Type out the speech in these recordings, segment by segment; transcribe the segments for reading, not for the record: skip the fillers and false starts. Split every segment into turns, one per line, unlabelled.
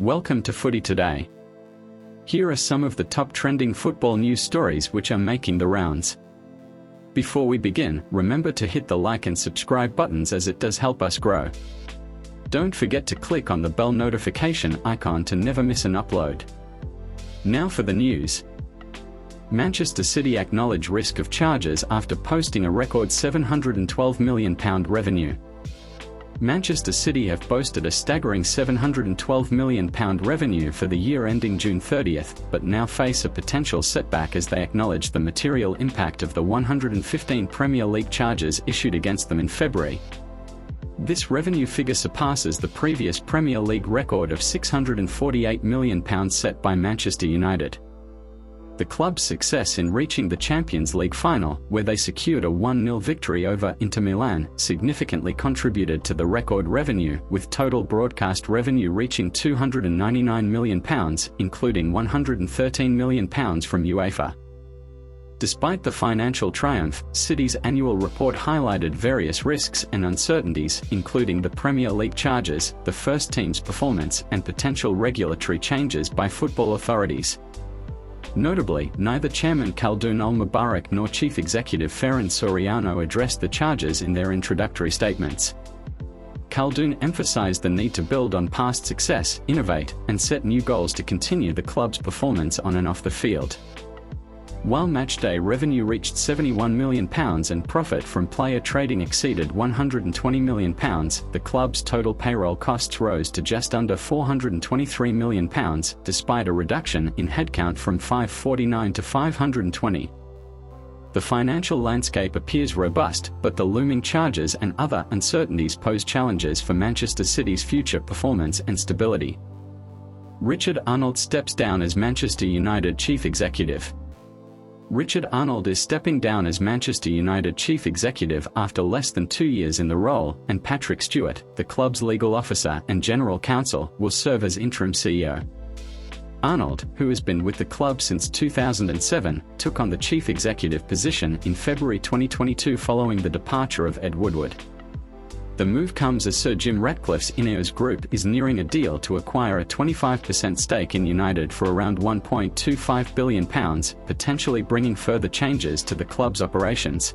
Welcome to Footy Today. Here are some of the top trending football news stories which are making the rounds. Before we begin, remember to hit the like and subscribe buttons as it does help us grow. Don't forget to click on the bell notification icon to never miss an upload. Now for the news. Manchester City acknowledge risk of charges after posting a record £712 million revenue. Manchester City have boasted a staggering £712 million revenue for the year ending June 30th, but now face a potential setback as they acknowledge the material impact of the 115 Premier League charges issued against them in February. This revenue figure surpasses the previous Premier League record of £648 million set by Manchester United. The club's success in reaching the Champions League final, where they secured a 1-0 victory over Inter Milan, significantly contributed to the record revenue, with total broadcast revenue reaching £299 million, including £113 million from UEFA. Despite the financial triumph, City's annual report highlighted various risks and uncertainties, including the Premier League charges, the first team's performance, and potential regulatory changes by football authorities. Notably, neither Chairman Khaldoon Al-Mubarak nor Chief Executive Ferran Soriano addressed the charges in their introductory statements. Khaldoon emphasized the need to build on past success, innovate, and set new goals to continue the club's performance on and off the field. While matchday revenue reached £71 million and profit from player trading exceeded £120 million, the club's total payroll costs rose to just under £423 million, despite a reduction in headcount from 549 to 520. The financial landscape appears robust, but the looming charges and other uncertainties pose challenges for Manchester City's future performance and stability. Richard Arnold steps down as Manchester United chief executive. Richard Arnold is stepping down as Manchester United chief executive after less than 2 years in the role, and Patrick Stewart, the club's legal officer and general counsel, will serve as interim CEO. Arnold, who has been with the club since 2007, took on the chief executive position in February 2022 following the departure of Ed Woodward. The move comes as Sir Jim Ratcliffe's Ineos Group is nearing a deal to acquire a 25% stake in United for around £1.25 billion, potentially bringing further changes to the club's operations.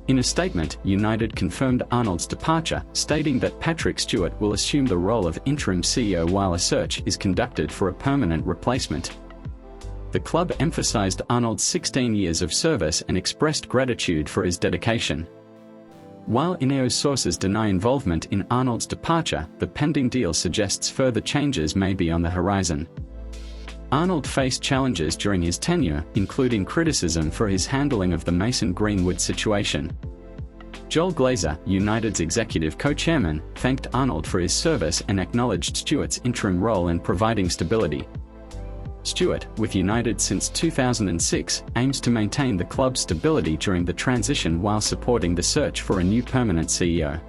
In a statement, United confirmed Arnold's departure, stating that Patrick Stewart will assume the role of interim CEO while a search is conducted for a permanent replacement. The club emphasized Arnold's 16 years of service and expressed gratitude for his dedication. While Ineos sources deny involvement in Arnold's departure, the pending deal suggests further changes may be on the horizon. Arnold faced challenges during his tenure, including criticism for his handling of the Mason Greenwood situation. Joel Glazer, United's executive co-chairman, thanked Arnold for his service and acknowledged Stewart's interim role in providing stability. Stewart, with United since 2006, aims to maintain the club's stability during the transition while supporting the search for a new permanent CEO.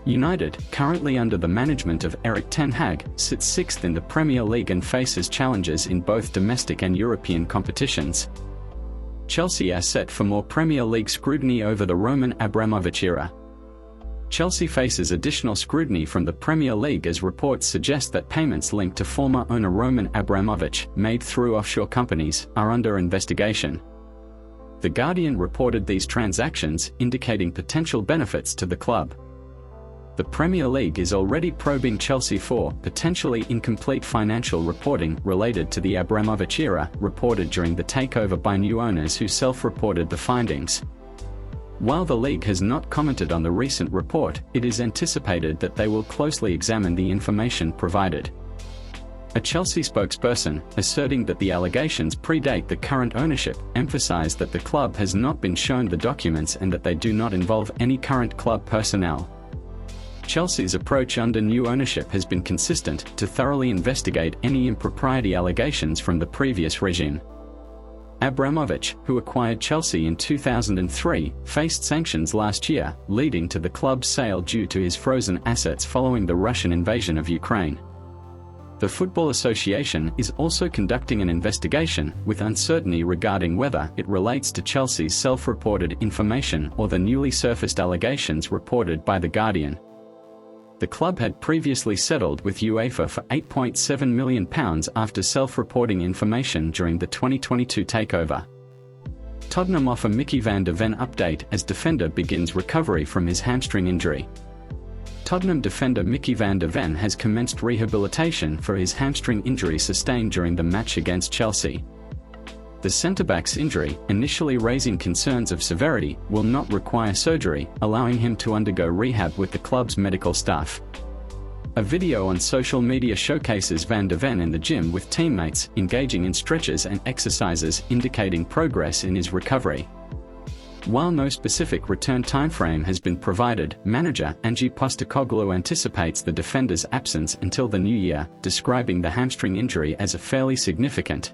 United, currently under the management of Erik ten Hag, sits sixth in the Premier League and faces challenges in both domestic and European competitions. Chelsea are set for more Premier League scrutiny over the Roman Abramovich era. Chelsea faces additional scrutiny from the Premier League as reports suggest that payments linked to former owner Roman Abramovich, made through offshore companies, are under investigation. The Guardian reported these transactions, indicating potential benefits to the club. The Premier League is already probing Chelsea for potentially incomplete financial reporting related to the Abramovich era, reported during the takeover by new owners who self-reported the findings. While the league has not commented on the recent report, it is anticipated that they will closely examine the information provided. A Chelsea spokesperson, asserting that the allegations predate the current ownership, emphasized that the club has not been shown the documents and that they do not involve any current club personnel. Chelsea's approach under new ownership has been consistent, to thoroughly investigate any impropriety allegations from the previous regime. Abramovich, who acquired Chelsea in 2003, faced sanctions last year, leading to the club's sale due to his frozen assets following the Russian invasion of Ukraine. The Football Association is also conducting an investigation, with uncertainty regarding whether it relates to Chelsea's self-reported information or the newly surfaced allegations reported by The Guardian. The club had previously settled with UEFA for £8.7 million after self-reporting information during the 2022 takeover. Tottenham offer Mickey van de Ven update as defender begins recovery from his hamstring injury. Tottenham defender Mickey van de Ven has commenced rehabilitation for his hamstring injury sustained during the match against Chelsea. The centre-back's injury, initially raising concerns of severity, will not require surgery, allowing him to undergo rehab with the club's medical staff. A video on social media showcases Van de Ven in the gym with teammates, engaging in stretches and exercises, indicating progress in his recovery. While no specific return timeframe has been provided, manager Ange Postecoglou anticipates the defender's absence until the new year, describing the hamstring injury as a fairly significant.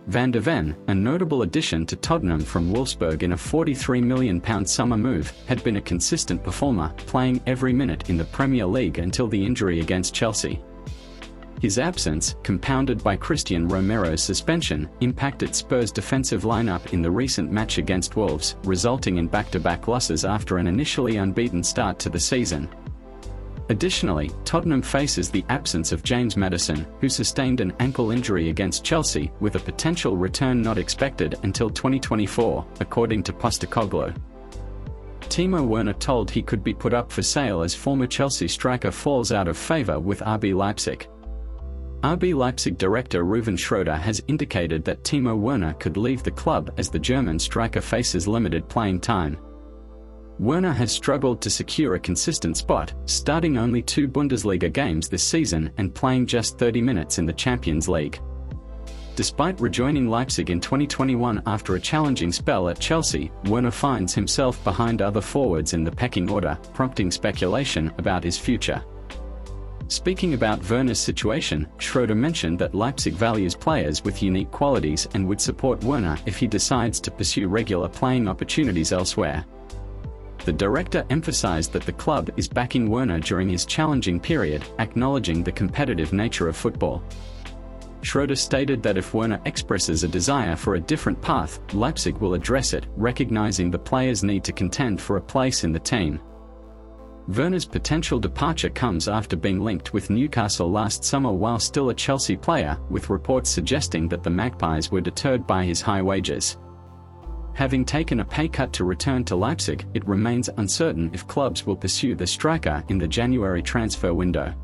Van de Ven, a notable addition to Tottenham from Wolfsburg in a £43 million summer move, had been a consistent performer, playing every minute in the Premier League until the injury against Chelsea. His absence, compounded by Christian Romero's suspension, impacted Spurs' defensive lineup in the recent match against Wolves, resulting in back-to-back losses after an initially unbeaten start to the season. Additionally, Tottenham faces the absence of James Maddison, who sustained an ankle injury against Chelsea, with a potential return not expected until 2024, according to Postecoglou. Timo Werner told he could be put up for sale as former Chelsea striker falls out of favour with RB Leipzig. RB Leipzig director Ruven Schröder has indicated that Timo Werner could leave the club as the German striker faces limited playing time. Werner has struggled to secure a consistent spot, starting only 2 Bundesliga games this season and playing just 30 minutes in the Champions League. Despite rejoining Leipzig in 2021 after a challenging spell at Chelsea, Werner finds himself behind other forwards in the pecking order, prompting speculation about his future. Speaking about Werner's situation, Schröder mentioned that Leipzig values players with unique qualities and would support Werner if he decides to pursue regular playing opportunities elsewhere. The director emphasized that the club is backing Werner during his challenging period, acknowledging the competitive nature of football. Schröder stated that if Werner expresses a desire for a different path, Leipzig will address it, recognizing the player's need to contend for a place in the team. Werner's potential departure comes after being linked with Newcastle last summer while still a Chelsea player, with reports suggesting that the Magpies were deterred by his high wages. Having taken a pay cut to return to Leipzig, it remains uncertain if clubs will pursue the striker in the January transfer window.